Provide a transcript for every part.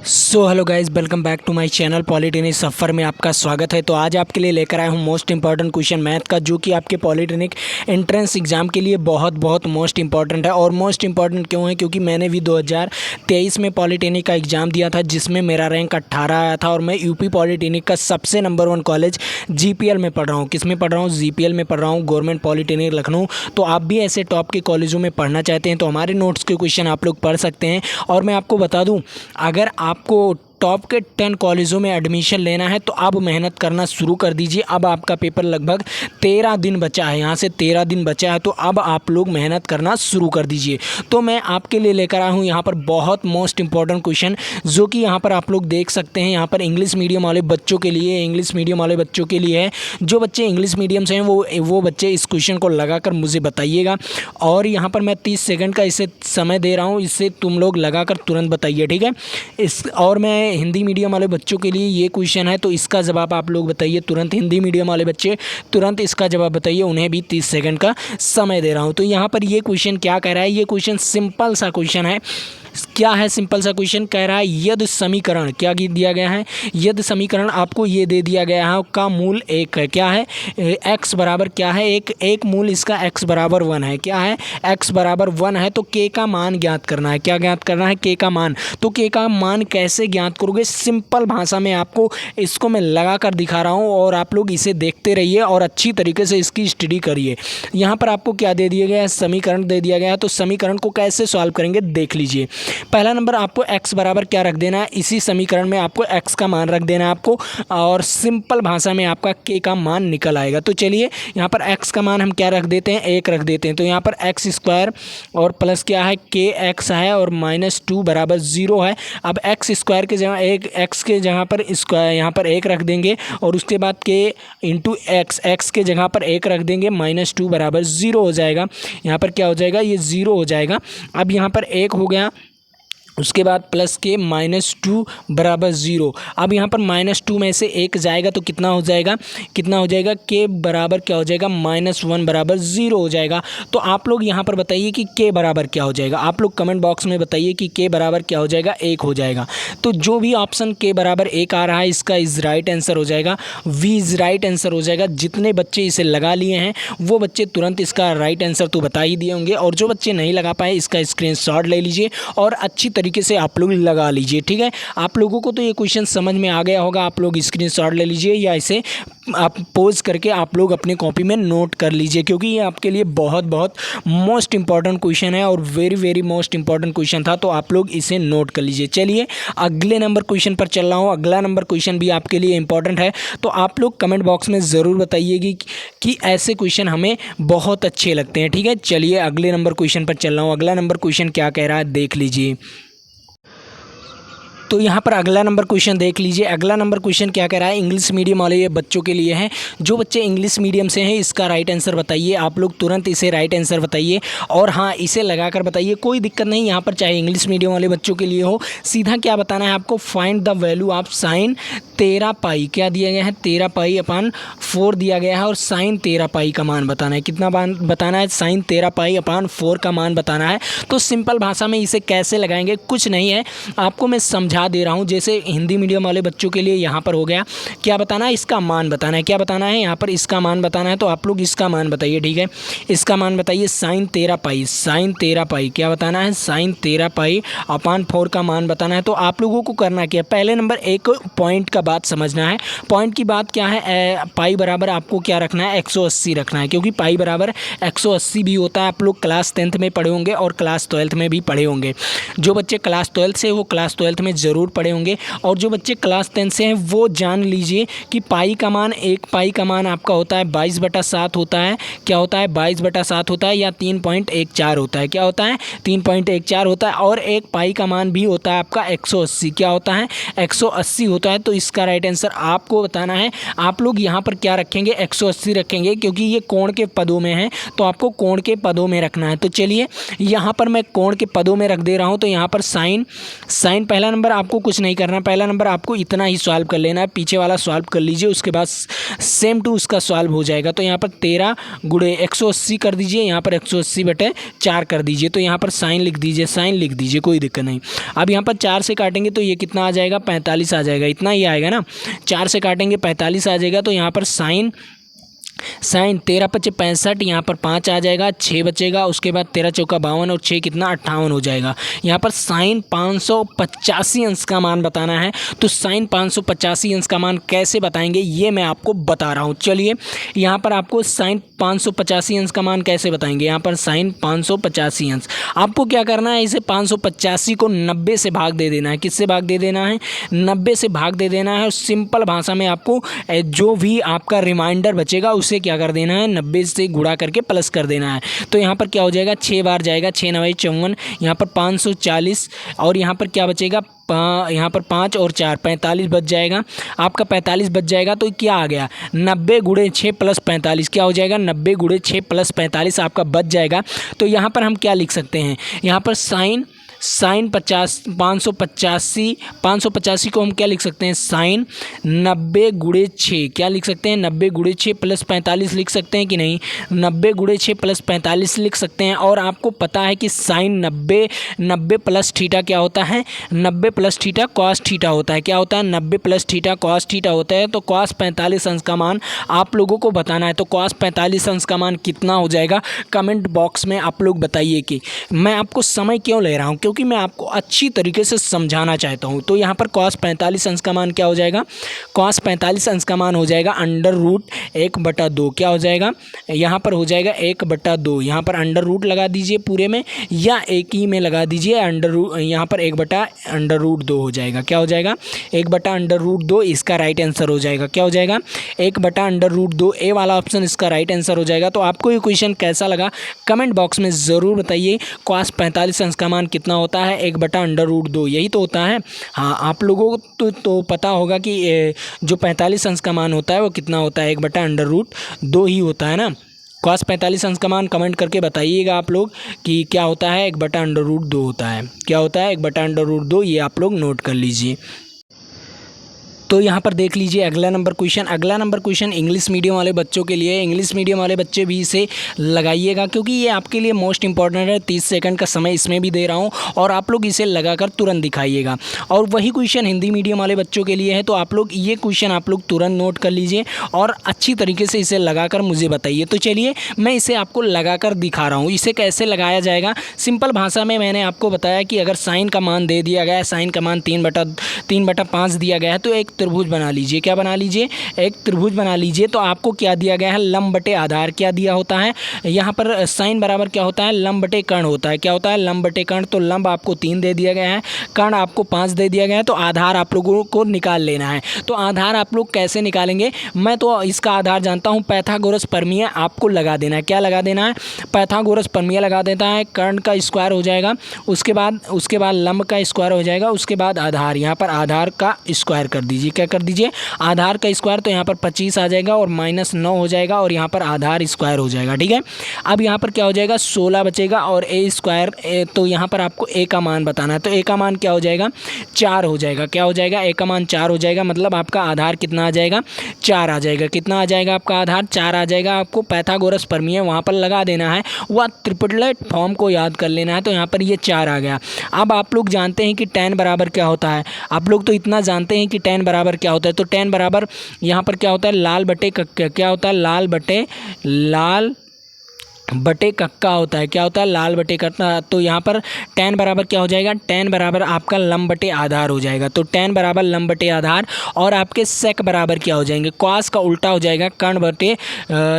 Hello guys, welcome back to my channel Polytechnic Safar में आपका स्वागत है। तो आज आपके लिए लेकर आया हूँ मोस्ट इंपॉर्टेंट क्वेश्चन मैथ का, जो कि आपके पॉलिटेक्निक एंट्रेंस एग्जाम के लिए बहुत मोस्ट इंपॉर्टेंट है। और मोस्ट इंपॉर्टेंट क्यों है? क्योंकि मैंने भी 2023 में पॉलिटेक्निक का एग्ज़ाम दिया था, जिसमें मेरा रैंक 18 आया था। और मैं यूपी पॉलिटेक्निक का सबसे नंबर 1 कॉलेज जीपीएल में पढ़ रहा हूँ। किस में पढ़ रहा हूँ? जीपीएल में पढ़ रहा हूँ, गवर्नमेंट पॉलिटेक्निक लखनऊ। तो आप भी ऐसे टॉप के कॉलेजों में पढ़ना चाहते हैं तो हमारे नोट्स के क्वेश्चन आप लोग पढ़ सकते हैं। और मैं आपको बता दूँ, अगर आपको टॉप के 10 कॉलेजों में एडमिशन लेना है तो अब मेहनत करना शुरू कर दीजिए। अब आपका पेपर लगभग 13 दिन बचा है, यहाँ से 13 दिन बचा है, तो अब आप लोग मेहनत करना शुरू कर दीजिए। तो मैं आपके लिए लेकर आया हूँ यहाँ पर बहुत मोस्ट इंपॉर्टेंट क्वेश्चन, जो कि यहाँ पर आप लोग देख सकते हैं। यहाँ पर इंग्लिश मीडियम वाले बच्चों के लिए, इंग्लिश मीडियम वाले बच्चों के लिए है। जो बच्चे इंग्लिश मीडियम से हैं वो बच्चे इस क्वेश्चन को लगाकर मुझे बताइएगा। और यहाँ पर मैं 30 सेकंड का इसे समय दे रहा हूँ, इससे तुम लोग लगाकर तुरंत बताइए, ठीक है। और मैं हिंदी मीडियम वाले बच्चों के लिए ये क्वेश्चन है, तो इसका जवाब आप लोग बताइए तुरंत। हिंदी मीडियम वाले बच्चे तुरंत इसका जवाब बताइए, उन्हें भी 30 सेकंड का समय दे रहा हूँ। तो यहाँ पर ये क्वेश्चन क्या कह रहा है? ये क्वेश्चन सिंपल सा क्वेश्चन है। क्या है? सिंपल सा क्वेश्चन कह रहा है, यदि समीकरण क्या दिया गया है? यदि समीकरण आपको ये दे दिया गया है का मूल 1 है। क्या है? x बराबर क्या है? एक मूल इसका x बराबर 1 है। क्या है? x बराबर 1 है। तो k का मान ज्ञात करना है। क्या ज्ञात करना है? k का मान। तो k का मान कैसे ज्ञात करोगे? सिंपल भाषा में आपको इसको मैं लगा कर दिखा रहा हूँ, और आप लोग इसे देखते रहिए और अच्छी तरीके से इसकी स्टडी करिए। यहाँ पर आपको क्या दे दिया गया है? समीकरण दे दिया गया है। तो समीकरण को कैसे सॉल्व करेंगे देख लीजिए। पहला नंबर, आपको x बराबर क्या रख देना है? इसी समीकरण में आपको x का मान रख देना है आपको, और सिंपल भाषा में आपका k का मान निकल आएगा। तो चलिए यहाँ पर x का मान हम क्या रख देते हैं? 1 रख देते हैं। तो यहाँ पर x स्क्वायर और प्लस क्या है? kx है, और -2 बराबर 0 है। अब x स्क्वायर के जगह x के जगह पर स्क्वायर यहाँ पर 1 रख देंगे, और उसके बाद k इंटू x के जगह पर 1 रख देंगे। -2 बराबर 0 हो जाएगा। यहाँ पर क्या हो जाएगा? ये 0 हो जाएगा। अब यहाँ पर 1 हो गया, उसके बाद प्लस के -2 बराबर 0। अब यहाँ पर -2 में से 1 जाएगा तो कितना हो जाएगा? k बराबर क्या हो जाएगा? -1 बराबर 0 हो जाएगा। तो आप लोग यहाँ पर बताइए कि k बराबर क्या हो जाएगा। आप लोग कमेंट बॉक्स में बताइए कि k बराबर क्या हो जाएगा? 1 हो जाएगा। तो जो भी ऑप्शन k बराबर 1 आ रहा है, इसका इज राइट आंसर हो जाएगा। वी इज राइट आंसर हो जाएगा। जितने बच्चे इसे लगा लिए हैं वो बच्चे तुरंत इसका राइट आंसर तो बता ही दिए होंगे, और जो बच्चे नहीं लगा पाए इसका स्क्रीनशॉट ले लीजिए और अच्छी तरीके से आप लोग लगा लीजिए, ठीक है। आप लोगों को तो ये क्वेश्चन समझ में आ गया होगा। आप लोग स्क्रीनशॉट ले लीजिए, या इसे आप पोज करके आप लोग अपनी कॉपी में नोट कर लीजिए, क्योंकि ये आपके लिए बहुत मोस्ट इंपॉर्टेंट क्वेश्चन है, और वेरी मोस्ट इंपॉर्टेंट क्वेश्चन था। तो आप लोग इसे नोट कर लीजिए। चलिए अगले नंबर क्वेश्चन पर चल रहा हूँ। अगला नंबर क्वेश्चन भी आपके लिए इंपॉर्टेंट है, तो आप लोग कमेंट बॉक्स में ज़रूर बताइएगी कि ऐसे क्वेश्चन हमें बहुत अच्छे लगते हैं, ठीक है। चलिए अगले नंबर क्वेश्चन पर चल रहा हूँ। अगला नंबर क्वेश्चन क्या कह रहा है देख लीजिए। तो यहाँ पर अगला नंबर क्वेश्चन देख लीजिए। अगला नंबर क्वेश्चन क्या कह रहा है? इंग्लिश मीडियम वाले ये बच्चों के लिए है। जो बच्चे इंग्लिश मीडियम से हैं इसका राइट आंसर बताइए। आप लोग तुरंत इसे राइट आंसर बताइए, और हाँ, इसे लगाकर बताइए, कोई दिक्कत नहीं। यहाँ पर चाहे इंग्लिश मीडियम वाले बच्चों के लिए हो, सीधा क्या बताना है आपको? Find the value of sine 13 पाई। क्या दिया गया है? 13 पाई अपान 4 दिया गया है, और साइन 13 पाई का मान बताना है। कितना मान बताना है? साइन 13 पाई अपान 4 का मान बताना है। तो सिंपल भाषा में इसे कैसे लगाएंगे? कुछ नहीं है, आपको मैं समझा दे रहा हूं। जैसे हिंदी मीडियम वाले बच्चों के लिए यहाँ पर हो गया, क्या बताना है? इसका मान बताना है। क्या बताना है? यहाँ पर इसका मान बताना है। तो आप लोग इसका मान बताइए, ठीक है। इसका मान बताइए साइन 13 पाई। साइन 13 पाई क्या बताना है? साइन 13 पाई अपान 4 का मान बताना है। तो आप लोगों को करना क्या है? पहले नंबर एक पॉइंट का बात समझना है। पॉइंट की बात क्या है? पाई बराबर आपको क्या रखना है? 180 रखना है, क्योंकि पाई बराबर 180 भी होता है। आप लोग क्लास 10th में पढ़े होंगे और क्लास 12th में भी पढ़े होंगे। जो बच्चे क्लास 12th से वो क्लास 12th में ज़रूर पढ़े होंगे, और जो बच्चे क्लास 10 से हैं वो जान लीजिए कि पाई का मान, एक पाई का मान आपका होता है 22/7 होता है। क्या होता है? 22/7 होता है, या 3.14 होता है। क्या होता है? 3.14 होता है। और एक पाई का मान भी होता है आपका 180। क्या होता है? 180 होता है। तो इस इसका राइट आंसर आपको बताना है। आप लोग यहाँ पर क्या रखेंगे, 180 रखेंगे, क्योंकि ये कोण के पदों में है तो आपको कोण के पदों में रखना है। तो चलिए यहाँ पर मैं कोण के पदों में रख दे रहा हूँ। तो यहाँ पर साइन पहला नंबर आपको कुछ नहीं करना, पहला नंबर आपको इतना ही सॉल्व कर लेना है, पीछे वाला सॉल्व कर लीजिए, उसके बाद सेम टू उसका सॉल्व हो जाएगा। तो यहाँ पर 13 गुणे 180 कर दीजिए, यहाँ पर 180/4 कर दीजिए। तो यहाँ पर साइन लिख दीजिए, कोई दिक्कत नहीं। अब यहाँ पर 4 से काटेंगे तो ये कितना आ जाएगा, 45 आ जाएगा, इतना ही आएगा ना। 4 से काटेंगे 45 आ जाएगा। तो यहाँ पर साइन 13 × 5 = 65, यहाँ पर 5 आ जाएगा, 6 बचेगा, उसके बाद 13 × 4 = 52 और 6 कितना 58 हो जाएगा। यहाँ पर साइन 585 अंश का मान बताना है। तो साइन 585 अंश का मान कैसे बताएंगे ये मैं आपको बता रहा हूँ। चलिए यहाँ पर आपको साइन 585 अंश का मान कैसे बताएंगे। यहाँ पर साइन 585 अंश आपको क्या करना है, इसे 585 को 90 से भाग दे देना है। किससे भाग दे देना है, 90 से भाग दे देना है। और सिंपल भाषा में आपको जो भी आपका रिमाइंडर बचेगा उसे क्या कर देना है, 90 से गुणा करके प्लस कर देना है। तो यहाँ पर क्या हो जाएगा, 6 बार जाएगा, 6 × 9 = 54, यहाँ पर 540 और यहाँ पर क्या बचेगा, यहाँ पर 5 और 4 45 बच जाएगा, आपका 45 बच जाएगा। तो क्या आ गया, 90 × 6 + 45 क्या हो जाएगा, 90 × 6 + 45 आपका बच जाएगा। तो यहाँ पर हम क्या लिख सकते हैं, यहाँ पर साइन 585 को हम क्या लिख सकते हैं, साइन 90 × 6 क्या लिख सकते हैं, 90 × 6 + 45 लिख सकते हैं कि नहीं, 90 × 6 + 45 लिख सकते हैं। और आपको पता है कि साइन 90 + थीटा क्या होता है, 90 + थीटा कॉस थीटा होता है। क्या होता है, 90 + थीटा कॉस थीटा होता है। तो कॉस 45 अंश का मान आप लोगों को बताना है। तो कॉस 45 अंश का मान कितना हो जाएगा, कमेंट बॉक्स में आप लोग बताइए। कि मैं आपको समय क्यों ले रहा हूँ, क्योंकि मैं आपको अच्छी तरीके से समझाना चाहता हूँ। तो यहाँ पर cos 45 अंश का मान क्या हो जाएगा, cos 45 अंश का मान हो जाएगा √1/2 क्या हो जाएगा, यहाँ पर हो जाएगा 1/2। यहाँ पर √ लगा दीजिए पूरे में या एक ही में लगा दीजिए यहाँ पर 1/√2 हो जाएगा। क्या हो जाएगा, 1/√2 इसका राइट आंसर हो जाएगा। क्या हो जाएगा, 1/√2 ए वाला ऑप्शन इसका राइट आंसर हो जाएगा। तो आपको ये क्वेश्चन कैसा लगा कमेंट बॉक्स में ज़रूर बताइए। cos 45 अंश का मान कितना होता है, 1/√2 यही तो होता है। हाँ, आप लोगों को तो पता होगा कि जो 45 अंश का मान होता है वो कितना होता है, 1/√2 ही होता है ना। cos 45 अंश का मान कमेंट करके बताइएगा आप लोग कि क्या होता है, 1/√2 होता है। क्या होता है, 1/√2, ये आप लोग नोट कर लीजिए। तो यहाँ पर देख लीजिए अगला नंबर क्वेश्चन इंग्लिश मीडियम वाले बच्चों के लिए। इंग्लिश मीडियम वाले बच्चे भी इसे लगाइएगा क्योंकि ये आपके लिए मोस्ट इंपॉर्टेंट है। 30 सेकंड का समय इसमें भी दे रहा हूँ और आप लोग इसे लगाकर तुरंत दिखाइएगा। और वही क्वेश्चन हिंदी मीडियम वाले बच्चों के लिए है, तो आप लोग ये क्वेश्चन आप लोग तुरंत नोट कर लीजिए और अच्छी तरीके से इसे लगाकर मुझे बताइए। तो चलिए मैं इसे आपको लगाकर दिखा रहा हूँ। इसे कैसे लगाया जाएगा, सिंपल भाषा में मैंने आपको बताया कि अगर साइन का मान दे दिया गया है, साइन का मान 3/5 दिया गया है, तो एक त्रिभुज बना लीजिए। क्या बना लीजिए, एक त्रिभुज बना लीजिए। तो आपको क्या दिया गया है, लंब बटे आधार क्या दिया होता है, यहाँ पर साइन बराबर क्या होता है, लंब बटे कर्ण होता है। क्या होता है, लंब बटे कर्ण। तो लंब आपको 3 दे दिया गया है, कर्ण आपको 5 दे दिया गया है। तो आधार आप लोगों को निकाल लेना है। तो आधार आप लोग कैसे निकालेंगे, मैं तो इसका आधार जानता हूँ, पाइथागोरस प्रमेय आपको लगा देना है। क्या लगा देना है, पाइथागोरस प्रमेय लगा देता है। कर्ण का स्क्वायर हो जाएगा, उसके बाद लंब का स्क्वायर हो जाएगा, उसके बाद आधार, यहाँ पर आधार का स्क्वायर कर दीजिए। क्या कर दीजिए, आधार का स्क्वायर। तो यहाँ पर 25 आ जाएगा और -9 हो जाएगा और यहाँ पर आधार स्क्वायर हो जाएगा। ठीक है, अब यहाँ पर क्या हो जाएगा, 16 बचेगा और a स्क्वायर। तो यहाँ पर आपको a का मान बताना है। तो a का मान क्या हो जाएगा, 4 हो जाएगा। क्या हो जाएगा, a का मान 4 हो जाएगा। मतलब आपका आधार कितना आ जाएगा, 4 आ जाएगा। कितना आ जाएगा आपका आधार, 4 आ जाएगा। आपको पाइथागोरस प्रमेय वहाँ पर लगा देना है, वह ट्रिपलेट फॉर्म को याद कर लेना है। तो यहाँ पर ये 4 आ गया। अब आप लोग जानते हैं कि tan बराबर क्या होता है, आप लोग तो इतना जानते हैं कि tan बराबर क्या होता है। तो tan बराबर यहाँ पर क्या होता है, लाल बटे कक्का। क्या होता है, लाल बटे कक्का होता है। क्या होता है, लाल बटे कक्का। तो यहाँ पर tan बराबर क्या हो जाएगा, tan बराबर आपका लंब बटे आधार हो जाएगा। तो tan बराबर लंब बटे आधार और आपके sec बराबर क्या हो जाएंगे, cos का उल्टा हो जाएगा, कर्ण बटे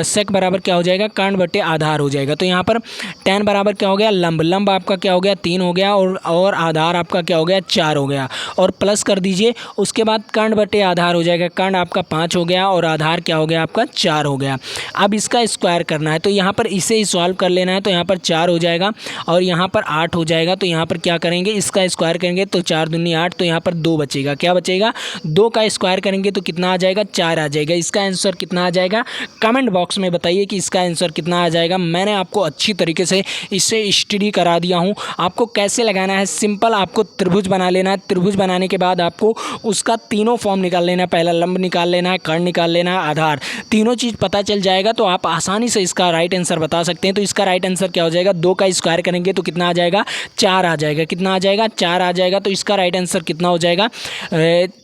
sec बराबर क्या हो जाएगा, कर्ण बटे आधार हो जाएगा। तो यहाँ पर tan बराबर क्या हो गया, लंब आपका क्या हो गया, 3 हो गया और आधार आपका क्या हो गया, 4 हो गया और प्लस कर दीजिए। उसके बाद कर्ण बटे आधार हो जाएगा, कर्ण आपका 5 हो गया और आधार क्या हो गया आपका 4 हो गया। अब इसका स्क्वायर करना है। तो यहाँ पर इसे ही सॉल्व कर लेना है। तो यहाँ पर 4 हो जाएगा और यहाँ पर 8 हो जाएगा। तो यहाँ पर क्या करेंगे, इसका स्क्वायर करेंगे तो 4 दूनी 8, तो यहाँ पर 2 बचेगा। क्या बचेगा, 2 का स्क्वायर करेंगे तो कितना आ जाएगा, 4 आ जाएगा। इसका आंसर कितना आ जाएगा, कमेंट बॉक्स में बताइए कि इसका आंसर कितना आ जाएगा। मैंने आपको अच्छी तरीके से इसे स्टडी करा दिया हूँ। आपको कैसे लगाना है, सिंपल आपको त्रिभुज बना लेना है। त्रिभुज बनाने के बाद आपको उसका तीनों फॉर्म निकाल लेना है। पहला लंब निकाल लेना है, कर्ण निकाल लेना है, आधार, तीनों चीज़ पता चल जाएगा तो आप आसानी से इसका राइट आंसर बता सकते हैं। तो इसका राइट आंसर क्या हो जाएगा, 2 का स्क्वायर करेंगे तो कितना आ जाएगा, 4 आ जाएगा। कितना आ जाएगा, 4 आ जाएगा। तो इसका राइट आंसर कितना हो जाएगा,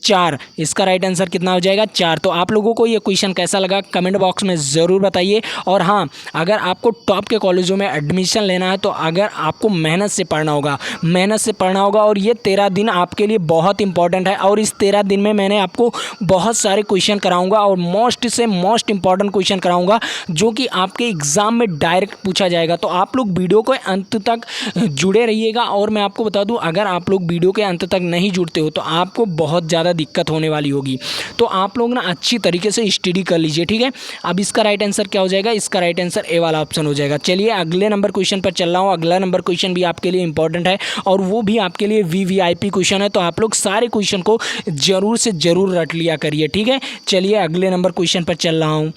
4। इसका राइट आंसर कितना हो जाएगा, 4। तो आप लोगों को ये क्वेश्चन कैसा लगा कमेंट बॉक्स में ज़रूर बताइए। और हाँ, अगर आपको टॉप के कॉलेजों में एडमिशन लेना है तो अगर आपको मेहनत से पढ़ना होगा और ये 13 दिन आपके लिए बहुत इंपॉर्टेंट है। और इस 13 दिन में मैंने आपको बहुत सारे क्वेश्चन कराऊंगा और मोस्ट से मोस्ट इंपॉर्टेंट क्वेश्चन कराऊंगा जो कि आपके एग्जाम में डायरेक्ट पूछा जाएगा। तो आप लोग वीडियो को अंत तक जुड़े रहिएगा। और मैं आपको बता दूं, अगर आप लोग वीडियो के अंत तक नहीं जुड़ते हो तो आपको बहुत ज़्यादा दिक्कत होने वाली होगी। तो आप लोग ना अच्छी तरीके से स्टडी कर लीजिए, ठीक है। अब इसका राइट आंसर क्या हो जाएगा, इसका राइट आंसर ए वाला ऑप्शन हो जाएगा। चलिए अगले नंबर क्वेश्चन पर चल रहा हूँ। अगला नंबर क्वेश्चन भी आपके लिए इंपॉर्टेंट है और वो भी आपके लिए वीवीआईपी क्वेश्चन है। तो आप लोग सारे क्वेश्चन को जरूर से जरूर रट लिया करिए, ठीक है। चलिए अगले नंबर क्वेश्चन पर चल रहा हूँ।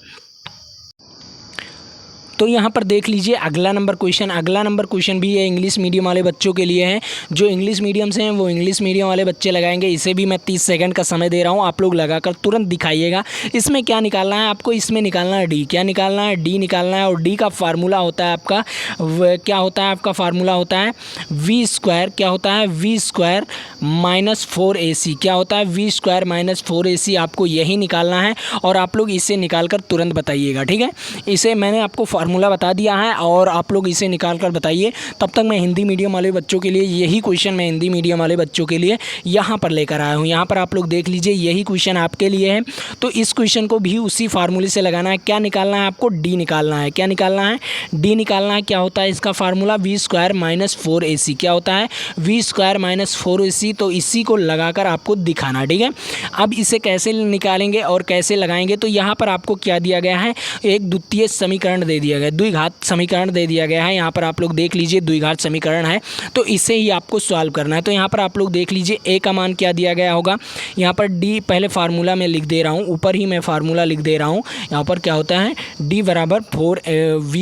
तो यहाँ पर देख लीजिए अगला नंबर क्वेश्चन भी है इंग्लिश मीडियम वाले बच्चों के लिए है। जो इंग्लिश मीडियम से हैं वो इंग्लिश मीडियम वाले बच्चे लगाएंगे। इसे भी मैं 30 सेकंड का समय दे रहा हूँ, आप लोग लगाकर तुरंत दिखाइएगा। इसमें क्या निकालना है आपको, इसमें निकालना है डी। क्या निकालना है, डी निकालना है। और डी का फार्मूला होता है आपका, क्या होता है आपका फार्मूला होता है वी स्क्वायर। क्या होता है, वी स्क्वायर माइनस 4ac। क्या होता है, वी स्क्वायर माइनस 4ac। आपको यही निकालना है और आप लोग इसे निकाल कर तुरंत बताइएगा, ठीक है। इसे मैंने आपको फार्मूला बता दिया है और आप लोग इसे निकाल कर बताइए। तब तक मैं हिंदी मीडियम वाले बच्चों के लिए यही क्वेश्चन मैं हिंदी मीडियम वाले बच्चों के लिए यहाँ पर लेकर आया हूँ। यहाँ पर आप लोग देख लीजिए, यही क्वेश्चन आपके लिए है। तो इस क्वेश्चन को भी उसी फार्मूले से लगाना है। क्या निकालना है आपको, डी निकालना है। क्या निकालना है, डी निकालना है। क्या होता है इसका formula, we square minus 4ac। क्या होता है, वी स्क्वायर माइनस 4ac। तो इसी को लगाकर आपको दिखाना, ठीक है। अब इसे कैसे निकालेंगे और कैसे लगाएंगे, तो यहाँ पर आपको क्या दिया गया है, एक द्वितीय समीकरण दे दिया गया, द्विघात समीकरण दे दिया गया है। यहाँ पर आप लोग देख लीजिए द्विघात समीकरण है, तो इसे ही आपको सॉल्व करना है। तो यहाँ पर आप लोग देख लीजिए ए का मान क्या दिया गया होगा, यहाँ पर डी पहले फार्मूला में लिख दे रहा हूँ, ऊपर ही मैं फार्मूला लिख दे रहा हूँ। यहाँ पर क्या होता है, डी बराबर 4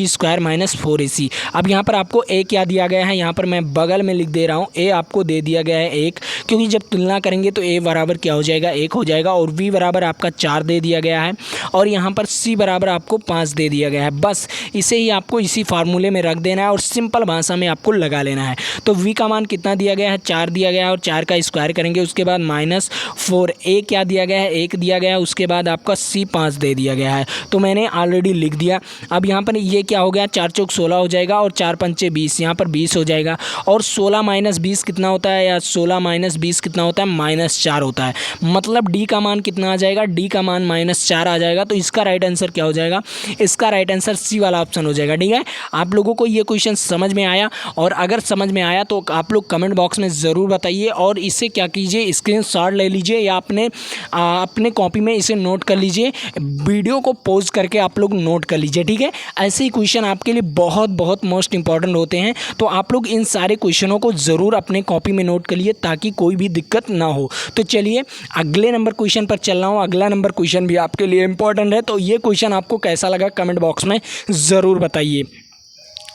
स्क्वायर माइनस 4ac। अब यहाँ पर आपको ए क्या दिया गया है, यहाँ पर मैं बगल में लिख दे रहा हूँ, ए आपको दे दिया गया है 1, क्योंकि जब तुलना करेंगे तो ए बराबर क्या हो जाएगा, 1 हो जाएगा। और वी बराबर आपका 4 दे दिया गया है और यहाँ पर सी बराबर आपको 5 दे दिया गया है। बस इसे ही आपको इसी फार्मूले में रख देना है और सिंपल भाषा में आपको लगा लेना है। तो वी का मान कितना दिया गया है, 4 दिया गया है और 4 का स्क्वायर करेंगे, उसके बाद माइनस 4, ए क्या दिया गया है, 1 दिया गया है, उसके बाद आपका सी 5 दे दिया गया है। तो मैंने ऑलरेडी लिख दिया। अब यहाँ पर ये क्या हो गया, 4 चौक 16 हो जाएगा और 4 पंचे 20, यहाँ पर 20 हो जाएगा। और 16 माइनस 20 कितना होता है, या 16 माइनस 20 कितना होता है, -4 होता है। मतलब डी का मान कितना आ जाएगा, डी का मान -4 आ जाएगा। तो इसका राइट आंसर क्या हो जाएगा, इसका राइट आंसर सी वाला ऑप्शन हो जाएगा, ठीक है। आप लोगों को ये क्वेश्चन समझ में आया, और अगर समझ में आया तो आप लोग कमेंट बॉक्स में ज़रूर बताइए। और इसे क्या कीजिए, स्क्रीनशॉट ले लीजिए या अपने कॉपी में इसे नोट कर लीजिए, वीडियो को पॉज करके आप लोग नोट कर लीजिए, ठीक है। ऐसे ही क्वेश्चन आपके लिए बहुत बहुत मोस्ट इंपॉर्टेंट होते हैं। तो आप लोग इन सारे क्वेश्चनों को ज़रूर अपने कॉपी में नोट कर लिए ताकि कोई भी दिक्कत ना हो। तो चलिए अगले नंबर क्वेश्चन पर चल रहा हूँ। अगला नंबर क्वेश्चन भी आपके लिए इंपॉर्टेंट है। तो ये क्वेश्चन आपको कैसा लगा कमेंट बॉक्स में ज़रूर बताइए।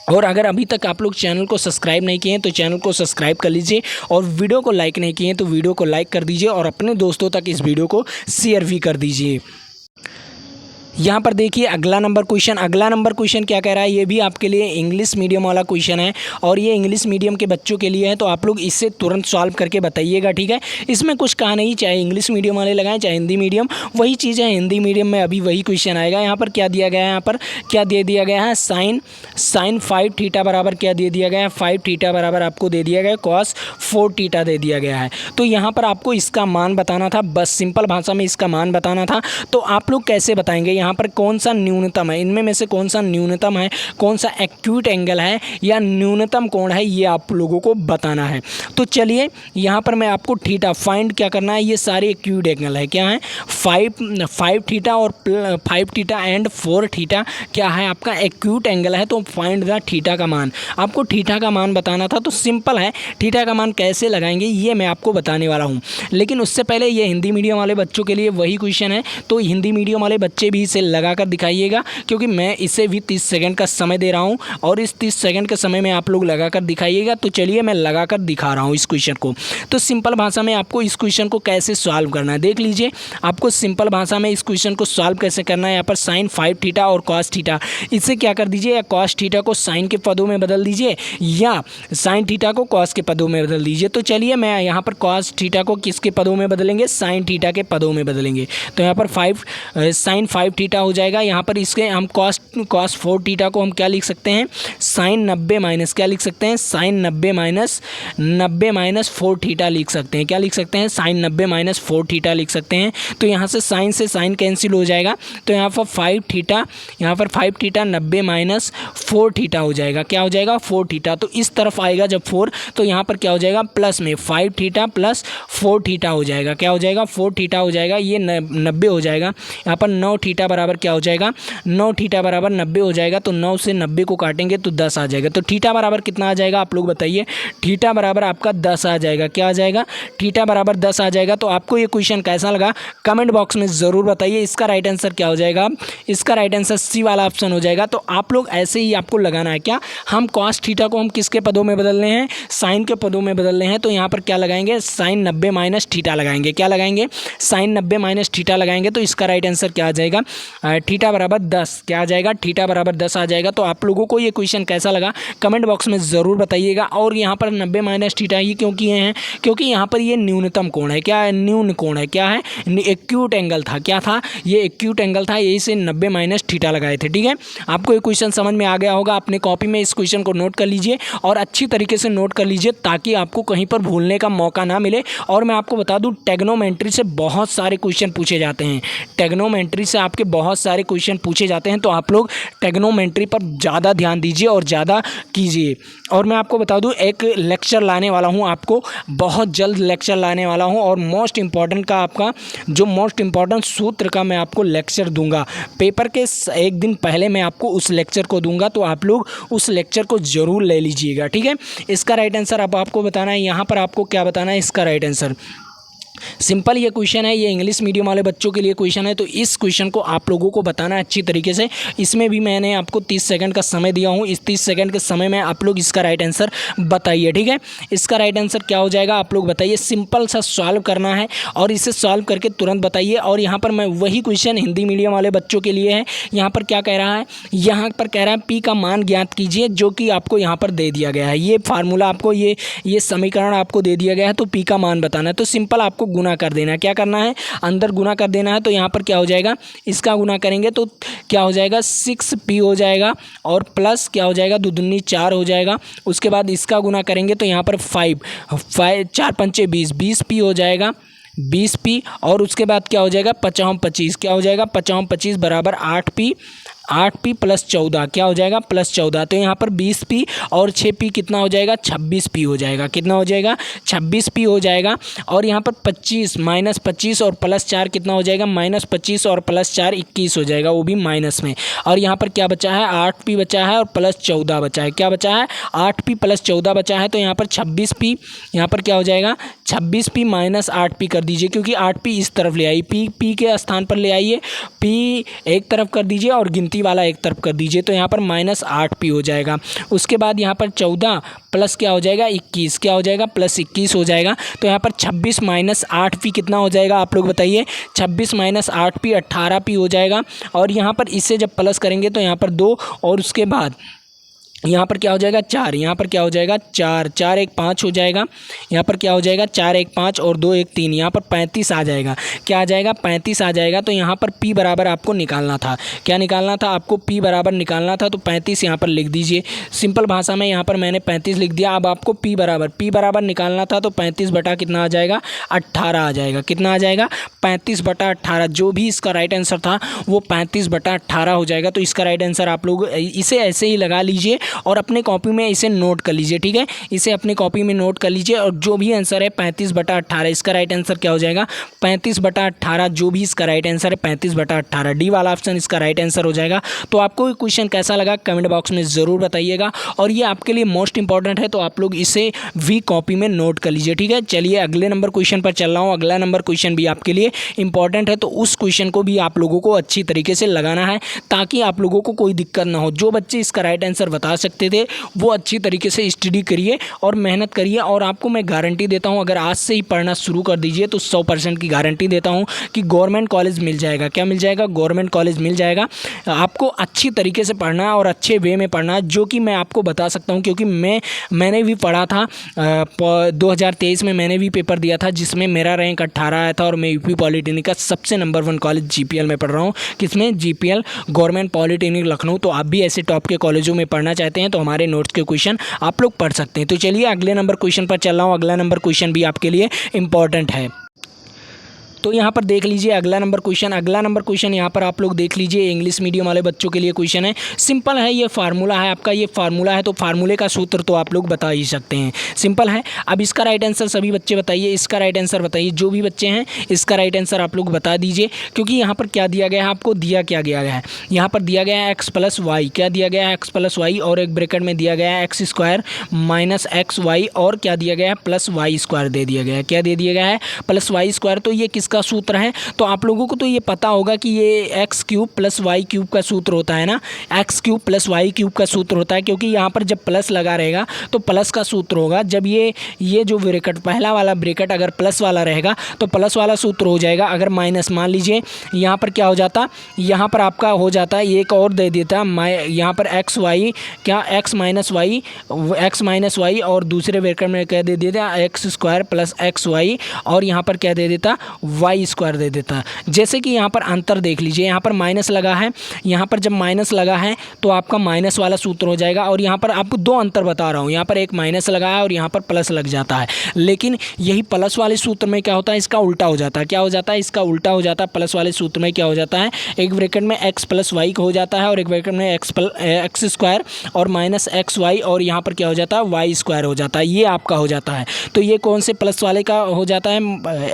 और अगर अभी तक आप लोग चैनल को सब्सक्राइब नहीं किए हैं तो चैनल को सब्सक्राइब कर लीजिए, और वीडियो को लाइक नहीं किए हैं तो वीडियो को लाइक कर दीजिए और अपने दोस्तों तक इस वीडियो को शेयर भी कर दीजिए। यहाँ पर देखिए अगला नंबर क्वेश्चन क्या कह रहा है, ये भी आपके लिए इंग्लिश मीडियम वाला क्वेश्चन है और ये इंग्लिश मीडियम के बच्चों के लिए है। तो आप लोग इससे तुरंत सॉल्व करके बताइएगा, ठीक है। इसमें कुछ कहा नहीं, चाहे इंग्लिश मीडियम वाले लगाएं चाहे हिंदी मीडियम, वही चीज़ है। हिंदी मीडियम में अभी वही क्वेश्चन आएगा। यहाँ पर क्या दिया गया है, यहाँ पर क्या दे दिया गया है, साइन 5 थीटा बराबर क्या दे दिया गया है, 5 थीटा बराबर आपको दे दिया गया है कॉस 4 थीटा दे दिया गया है। तो यहाँ पर आपको इसका मान बताना था, बस सिंपल भाषा में इसका मान बताना था। तो आप लोग कैसे बताएंगे, यहाँ पर कौन सा न्यूनतम है, इनमें से कौन सा न्यूनतम है, कौन सा एक्यूट एंगल है या न्यूनतम कोण है, ये आप लोगों को बताना है। तो चलिए यहाँ पर मैं आपको थीटा फाइंड क्या करना है, ये सारे एक्यूट एंगल है क्या है, 5 थीटा और 5 थीटा एंड 4 थीटा क्या है आपका एक्यूट एंगल है। तो फाइंड द थीटा का मान, आपको थीटा का मान बताना था। तो सिंपल है, थीटा का मान कैसे लगाएंगे ये मैं आपको बताने वाला हूँ। लेकिन उससे पहले ये हिंदी मीडियम वाले बच्चों के लिए वही क्वेश्चन है, तो हिंदी मीडियम वाले बच्चे भी इसे लगा कर दिखाइएगा, क्योंकि मैं इसे भी 30 सेकंड का समय दे रहा हूँ और इस 30 सेकंड के समय में आप लोग लगा कर दिखाइएगा। तो चलिए मैं लगा कर दिखा रहा हूँ इस क्वेश्चन को। तो सिंपल भाषा में आपको इस क्वेश्चन को कैसे सॉल्व करना है देख लीजिए। आपको सिंपल भाषा में इस क्वेश्चन को सॉल्व कैसे करना है, यहाँ पर साइन 5 थीटा और कॉस थीटा, इसे क्या कर दीजिए, या कॉस थीटा को साइन के पदों में बदल दीजिए या साइन थीटा को कॉस के पदों में बदल दीजिए। तो चलिए मैं यहाँ पर कॉस थीटा को किसके पदों में बदलेंगे, साइन थीटा के पदों में बदलेंगे। तो यहाँ पर साइन 5 थीटा हो जाएगा। यहाँ पर इसके हम कॉस 4 थीटा को हम क्या लिख सकते हैं, साइन 90 माइनस क्या लिख सकते हैं, साइन 90 माइनस 4 थीटा लिख सकते हैं। क्या लिख सकते हैं, साइन 90 माइनस 4 थीटा लिख सकते हैं। तो यहाँ से साइन कैंसिल हो जाएगा। तो यहाँ पर 5 थीटा 90 माइनस 4 थीटा हो जाएगा। क्या हो जाएगा, 4 थीटा। तो इस तरफ आएगा जब 4, तो यहाँ पर क्या हो जाएगा, प्लस में 5 थीटा प्लस 4 थीटा हो जाएगा। क्या हो जाएगा, 4 थीटा हो जाएगा। ये 90 हो जाएगा। यहाँ पर 9 थीटा बराबर क्या हो जाएगा, 9 थीटा बराबर 90 हो जाएगा। तो 9 से 90 को काटेंगे तो 10 आ जाएगा। तो थीटा बराबर कितना आ जाएगा आप लोग बताइए, थीटा बराबर आपका 10 आ जाएगा। क्या आ जाएगा, थीटा बराबर 10 आ जाएगा। तो आपको ये क्वेश्चन कैसा लगा कमेंट बॉक्स में ज़रूर बताइए। इसका राइट आंसर क्या हो जाएगा, इसका राइट आंसर सी वाला ऑप्शन हो जाएगा। तो आप लोग ऐसे ही आपको लगाना है। क्या हम कॉस थीटा को हम किसके पदों में बदल रहे हैं, साइन के पदों में बदल रहे हैं। तो यहाँ पर क्या लगाएंगे, साइन 90 माइनस थीटा लगाएंगे। क्या लगाएंगे, साइन 90 माइनस थीटा लगाएंगे। तो इसका राइट आंसर क्या आ जाएगा, थीटा बराबर 10। क्या आ जाएगा, थीटा बराबर 10 आ जाएगा। तो आप लोगों को ये क्वेश्चन कैसा लगा कमेंट बॉक्स में ज़रूर बताइएगा। और यहाँ पर 90 माइनस थीटा ये क्यों किए हैं, क्योंकि यहाँ पर ये न्यूनतम कोण है। क्या है, न्यून कोण है। क्या है, एक्यूट एंगल था। क्या था, ये एक्यूट एंगल था, यही से 90 माइनस थीटा लगाए थे। ठीक है, आपको ये क्वेश्चन समझ में आ गया होगा। अपने कॉपी में इस क्वेश्चन को नोट कर लीजिए और अच्छी तरीके से नोट कर लीजिए, ताकि आपको कहीं पर भूलने का मौका ना मिले। और मैं आपको बता दूं, ट्रिग्नोमेट्री से बहुत सारे क्वेश्चन पूछे जाते हैं। ट्रिग्नोमेट्री से आपके बहुत सारे क्वेश्चन पूछे जाते हैं। तो आप लोग ट्रिग्नोमेट्री पर ज़्यादा ध्यान दीजिए और ज़्यादा कीजिए। और मैं आपको बता दूं, एक लेक्चर लाने वाला हूं, आपको बहुत जल्द लेक्चर लाने वाला हूं। और मोस्ट इम्पॉर्टेंट का आपका जो मोस्ट इम्पॉर्टेंट सूत्र का मैं आपको लेक्चर दूंगा। पेपर के एक दिन पहले मैं आपको उस लेक्चर को दूंगा। तो आप लोग उस लेक्चर को ज़रूर ले लीजिएगा। ठीक है, इसका राइट आंसर अब आपको बताना है। यहाँ पर आपको क्या बताना है, इसका राइट आंसर सिंपल ये क्वेश्चन है, ये इंग्लिश मीडियम वाले बच्चों के लिए क्वेश्चन है। तो इस क्वेश्चन को आप लोगों को बताना है अच्छी तरीके से। इसमें भी मैंने आपको 30 सेकंड का समय दिया हूँ। इस 30 सेकंड के समय में आप लोग इसका राइट आंसर बताइए। ठीक है, इसका राइट आंसर क्या हो जाएगा आप लोग बताइए। सिंपल सा सॉल्व करना है और इसे सॉल्व करके तुरंत बताइए। और यहाँ पर मैं वही क्वेश्चन हिंदी मीडियम वाले बच्चों के लिए है। यहाँ पर क्या कह रहा है, यहाँ पर कह रहा है पी का मान ज्ञात कीजिए, जो कि आपको यहाँ पर दे दिया गया है। ये फार्मूला आपको ये समीकरण आपको दे दिया गया है। तो पी का मान बताना है। तो सिंपल आपको गुना कर देना है। क्या करना है, अंदर गुना कर देना है। तो यहाँ पर क्या हो जाएगा, इसका गुना करेंगे तो क्या हो जाएगा, 6p हो जाएगा। और प्लस क्या हो जाएगा, 2 दूनी 4 हो जाएगा। उसके बाद इसका गुना करेंगे तो यहाँ पर 5 4 पंचे 20 20p हो जाएगा, 20p। और उसके बाद क्या हो जाएगा, 55 25 क्या हो जाएगा, 55 25 बराबर 8p प्लस 14 क्या हो जाएगा, प्लस 14। तो यहाँ पर 20p और 6p कितना हो जाएगा, 26p हो जाएगा। कितना हो जाएगा, 26p हो जाएगा। और यहाँ पर 25 माइनस 25 और प्लस 4 कितना हो जाएगा, माइनस 25 और प्लस 4 21 हो जाएगा, वो भी माइनस में। और यहाँ पर क्या बचा है, 8p बचा है और प्लस 14 बचा है। क्या बचा है, 8p प्लस 14 बचा है। तो यहाँ पर 26p, यहाँ पर क्या हो जाएगा, 26p माइनस 8p कर दीजिए, क्योंकि 8p इस तरफ ले आइए, p के स्थान पर ले आइए, p एक तरफ कर दीजिए और गिनती वाला एक तरफ कर दीजिए। तो यहाँ पर माइनस 8p हो जाएगा। उसके बाद यहाँ पर 14 प्लस क्या हो जाएगा, 21 क्या हो जाएगा, प्लस 21 हो जाएगा। तो यहाँ पर 26 माइनस 8p कितना हो जाएगा आप लोग बताइए, 26 माइनस 8p 18p हो जाएगा। और यहाँ पर इसे जब प्लस करेंगे तो यहाँ पर 2 और उसके बाद यहाँ पर क्या हो जाएगा 4, यहाँ पर क्या हो जाएगा 4, 4 1 5 हो जाएगा, यहाँ पर क्या हो जाएगा 4 1 5 और 2 1 3, यहाँ पर 35 आ जाएगा। क्या आ जाएगा 35 आ जाएगा। तो यहाँ पर p बराबर आपको निकालना था, क्या निकालना था आपको p बराबर निकालना था। तो 35 यहाँ पर लिख दीजिए, सिंपल भाषा में यहाँ पर मैंने 35 लिख दिया। अब आपको p बराबर निकालना था, तो 35 बटा कितना आ जाएगा 18 आ जाएगा। कितना आ जाएगा 35 बटा 18। जो भी इसका राइट आंसर था वो 35 बटा 18 हो जाएगा। तो इसका राइट आंसर आप लोग इसे ऐसे ही लगा लीजिए और अपने कॉपी में इसे नोट कर लीजिए, ठीक है। इसे अपने कॉपी में नोट कर लीजिए और जो भी आंसर है 35 बटा 18, इसका राइट आंसर क्या हो जाएगा 35 बटा 18। जो भी इसका राइट आंसर है 35 बटा 18, डी वाला ऑप्शन इसका राइट आंसर हो जाएगा। तो आपको ये क्वेश्चन कैसा लगा कमेंट बॉक्स में ज़रूर बताइएगा और ये आपके लिए मोस्ट इंपॉर्टेंट है, तो आप लोग इसे भी कॉपी में नोट कर लीजिए, ठीक है। चलिए अगले नंबर क्वेश्चन पर चल रहा हूँ। अगला नंबर क्वेश्चन भी आपके लिए इंपॉर्टेंट है, तो उस क्वेश्चन को भी आप लोगों को अच्छी तरीके से लगाना है ताकि आप लोगों को कोई दिक्कत ना हो। जो बच्चे इसका राइट आंसर बता सकते थे वो अच्छी तरीके से स्टडी करिए और मेहनत करिए। और आपको मैं गारंटी देता हूं, अगर आज से ही पढ़ना शुरू कर दीजिए तो 100% की गारंटी देता हूं कि गवर्नमेंट कॉलेज मिल जाएगा। क्या मिल जाएगा? गवर्नमेंट कॉलेज मिल जाएगा। आपको अच्छी तरीके से पढ़ना है और अच्छे वे में पढ़ना है, जो कि मैं आपको बता सकता हूं क्योंकि मैंने भी पढ़ा था। 2023 में मैंने भी पेपर दिया था जिसमें मेरा रैंक 18 आया था और मैं यूपी पॉलिटेक्निक का सबसे नंबर 1 कॉलेज जीपीएल में पढ़ रहा हूँ। किसमें? GPL, government polytechnic Lucknow. तो आप भी ऐसे टॉप के कॉलेजों में पढ़ना चाहते हैं तो हमारे नोट्स के क्वेश्चन आप लोग पढ़ सकते हैं। तो चलिए अगले नंबर क्वेश्चन पर चल रहा हूँ। अगला नंबर क्वेश्चन भी आपके लिए इंपॉर्टेंट है, तो यहाँ पर देख लीजिए अगला नंबर क्वेश्चन यहाँ पर आप लोग देख लीजिए। इंग्लिश मीडियम वाले बच्चों के लिए क्वेश्चन है, सिंपल है। ये फार्मूला है आपका, ये फार्मूला है तो फार्मूले का सूत्र तो आप लोग बता ही सकते हैं, सिंपल है। अब इसका राइट आंसर सभी बच्चे बताइए, इसका राइट आंसर बताइए। जो भी बच्चे हैं इसका राइट आंसर आप लोग बता दीजिए, क्योंकि यहाँ पर क्या दिया गया है आपको, दिया क्या गया है यहाँ पर दिया गया है x + y। क्या दिया गया है? x + y और एक ब्रैकेट में दिया गया है x² - xy और क्या दिया गया है +y² दे दिया गया है। क्या दे दिया गया है? +y²। तो ये किसका सूत्र है? तो आप लोगों को तो ये पता होगा कि ये x³ + y³ का सूत्र होता है ना, x³ + y³ का सूत्र होता है, क्योंकि यहाँ पर जब प्लस लगा रहेगा तो प्लस का सूत्र होगा। जब ये जो ब्रैकेट, पहला वाला ब्रैकेट अगर प्लस वाला रहेगा तो प्लस वाला सूत्र हो जाएगा। अगर माइनस, मान लीजिए यहाँ पर क्या हो जाता, यहाँ पर आपका हो जाता है एक और दे देता यहाँ पर xy, क्या x - y और दूसरे ब्रैकेट में क्या दे देता x² + xy और यहाँ पर क्या दे देता y² दे देता। जैसे कि यहाँ पर अंतर देख लीजिए, यहाँ पर माइनस लगा है, यहाँ पर जब माइनस लगा है तो आपका माइनस वाला सूत्र हो जाएगा। और यहाँ पर आपको 2 अंतर बता रहा हूँ, यहाँ पर एक माइनस लगा है और यहाँ पर प्लस लग जाता है। लेकिन यही प्लस वाले सूत्र में क्या होता है, इसका उल्टा हो जाता है। क्या हो जाता है? इसका उल्टा हो जाता है। प्लस वाले सूत्र में क्या हो जाता है, एक ब्रैकेट में x + y हो जाता है और एक ब्रैकेट में x² और -xy और यहाँ पर क्या हो जाता है y² हो जाता है। ये आपका हो जाता है। तो ये कौन से प्लस वाले का हो जाता है,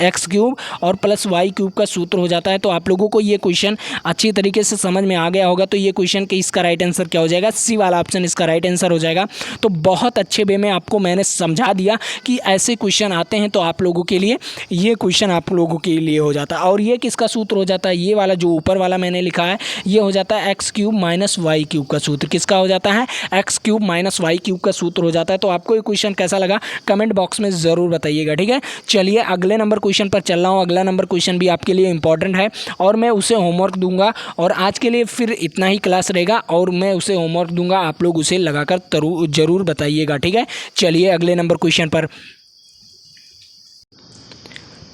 x³ और +y³ का सूत्र हो जाता है। तो आप लोगों को ये क्वेश्चन अच्छी तरीके से समझ में आ गया होगा। तो ये क्वेश्चन के इसका राइट आंसर क्या हो जाएगा, सी वाला ऑप्शन इसका राइट आंसर हो जाएगा। तो बहुत अच्छे वे में आपको मैंने समझा दिया कि ऐसे क्वेश्चन आते हैं तो आप लोगों के लिए ये क्वेश्चन आप लोगों के लिए हो जाता है। और ये किसका सूत्र हो जाता है, ये वाला जो ऊपर वाला मैंने लिखा है ये हो जाता है x³ - y³ का सूत्र। किसका हो जाता है? x³ - y³ का सूत्र हो जाता है। तो आपको ये क्वेश्चन कैसा लगा कमेंट बॉक्स में ज़रूर बताइएगा, ठीक है। चलिए अगले नंबर क्वेश्चन पर चल रहा हूँ। अगला नंबर क्वेश्चन भी आपके लिए इंपॉर्टेंट है और मैं उसे होमवर्क दूंगा। और आज के लिए फिर इतना ही क्लास रहेगा और मैं उसे होमवर्क दूंगा, आप लोग उसे लगाकर ज़रूर बताइएगा, ठीक है। चलिए अगले नंबर क्वेश्चन पर।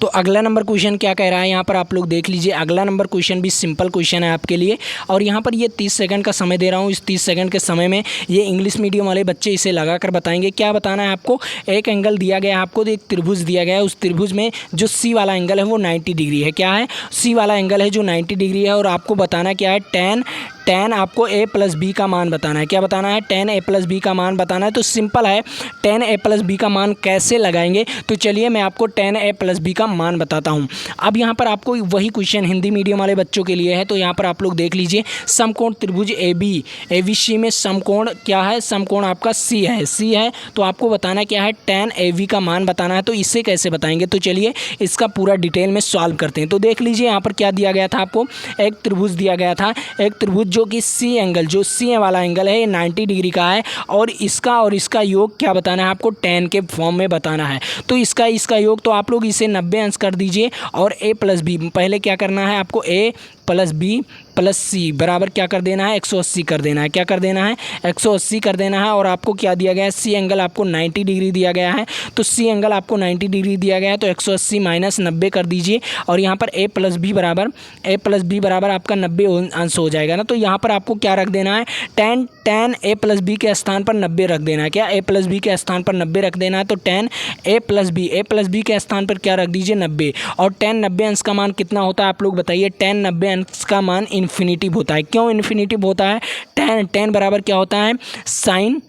तो अगला नंबर क्वेश्चन क्या कह रहा है यहाँ पर आप लोग देख लीजिए। अगला नंबर क्वेश्चन भी सिंपल क्वेश्चन है आपके लिए और यहाँ पर ये 30 सेकंड का समय दे रहा हूँ। इस 30 सेकंड के समय में ये इंग्लिश मीडियम वाले बच्चे इसे लगाकर बताएंगे। क्या बताना है आपको, एक एंगल दिया गया है आपको, एक त्रिभुज दिया गया है। उस त्रिभुज में जो सी वाला एंगल है वो 90 डिग्री है। क्या है? सी वाला एंगल है जो 90 डिग्री है। और आपको बताना क्या है, tan आपको a + b का मान बताना है। क्या बताना है? tan a + b का मान बताना है। तो सिंपल है, tan a + b का मान कैसे लगाएंगे, तो चलिए मैं आपको tan a + b का मान बताता हूँ। अब यहाँ पर आपको वही क्वेश्चन हिंदी मीडियम वाले बच्चों के लिए है। तो यहाँ पर आप लोग देख लीजिए, समकोण त्रिभुज ABC में समकोण क्या है, समकोण आपका C है। तो आपको बताना क्या है, tan AB का मान बताना है। तो इससे कैसे बताएंगे, तो चलिए इसका पूरा डिटेल में सॉल्व करते हैं। तो देख लीजिए यहाँ पर क्या दिया गया था आपको, एक त्रिभुज दिया गया था, एक त्रिभुज जो कि सी एंगल, जो सी वाला एंगल है ये 90 डिग्री का है। और इसका योग क्या बताना है आपको, tan के फॉर्म में बताना है। तो इसका योग, तो आप लोग इसे 90 अंश कर दीजिए और a + b, पहले क्या करना है आपको, a प्लस बी प्लस सी बराबर क्या कर देना है 180 कर देना है। क्या कर देना है 180 कर देना है। और आपको क्या दिया गया है सी एंगल आपको 90 डिग्री दिया गया है। तो सी एंगल आपको 90 डिग्री दिया गया है तो 180 माइनस 90 कर दीजिए। और यहाँ पर ए प्लस बी बराबर आपका 90 अंश हो जाएगा ना। तो यहाँ पर आपको क्या रख देना है tan ए प्लस बी के स्थान पर 90 रख देना है। क्या ए प्लस बी के स्थान पर 90 रख देना है। तो tan ए प्लस बी के स्थान पर क्या रख दीजिए 90। और tan 90 अंश का मान कितना होता है आप लोग बताइए। tan 90 अंश का मान इन्फिनिटिव होता है। क्यों इन्फिनिटिव होता है। tan बराबर क्या होता है साइन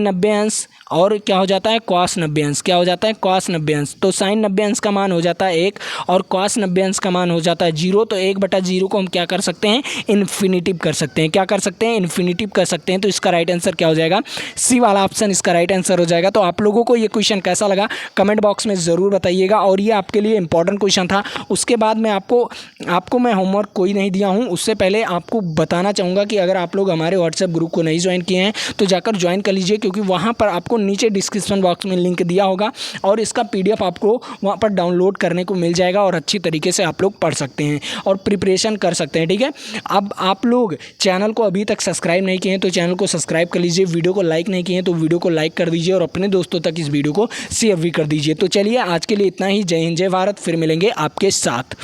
90 अंश और क्या हो जाता है कॉस 90 अंश। क्या हो जाता है कॉस 90 अंश। तो साइन 90 अंश का मान हो जाता है 1 और कॉस 90 अंश का मान हो जाता है 0। तो 1/0 को हम क्या कर सकते हैं इन्फिनिटिव कर सकते हैं। क्या कर सकते हैं इन्फिनिटिव कर सकते हैं। तो इसका राइट आंसर क्या हो जाएगा सी वाला ऑप्शन इसका राइट आंसर हो जाएगा। तो आप लोगों को ये क्वेश्चन कैसा लगा कमेंट बॉक्स में ज़रूर बताइएगा। और ये आपके लिए इंपॉर्टेंट क्वेश्चन था। उसके बाद मैं आपको मैं होमवर्क कोई नहीं दिया हूँ। उससे पहले आपको बताना चाहूँगा कि अगर आप लोग हमारे व्हाट्सएप ग्रुप को नहीं ज्वाइन किए हैं तो जाकर ज्वाइन कर लीजिए, क्योंकि वहाँ पर आपको नीचे डिस्क्रिप्शन बॉक्स में लिंक दिया होगा और इसका PDF आपको वहाँ पर डाउनलोड करने को मिल जाएगा और अच्छी तरीके से आप लोग पढ़ सकते हैं और प्रिपरेशन कर सकते हैं। ठीक है, अब आप लोग चैनल को अभी तक सब्सक्राइब नहीं किए हैं तो चैनल को सब्सक्राइब कर लीजिए। वीडियो को लाइक नहीं किए हैं तो वीडियो को लाइक कर दीजिए और अपने दोस्तों तक इस वीडियो को शेयर भी कर दीजिए। तो चलिए आज के लिए इतना ही। जय हिंद जय भारत। फिर मिलेंगे आपके साथ।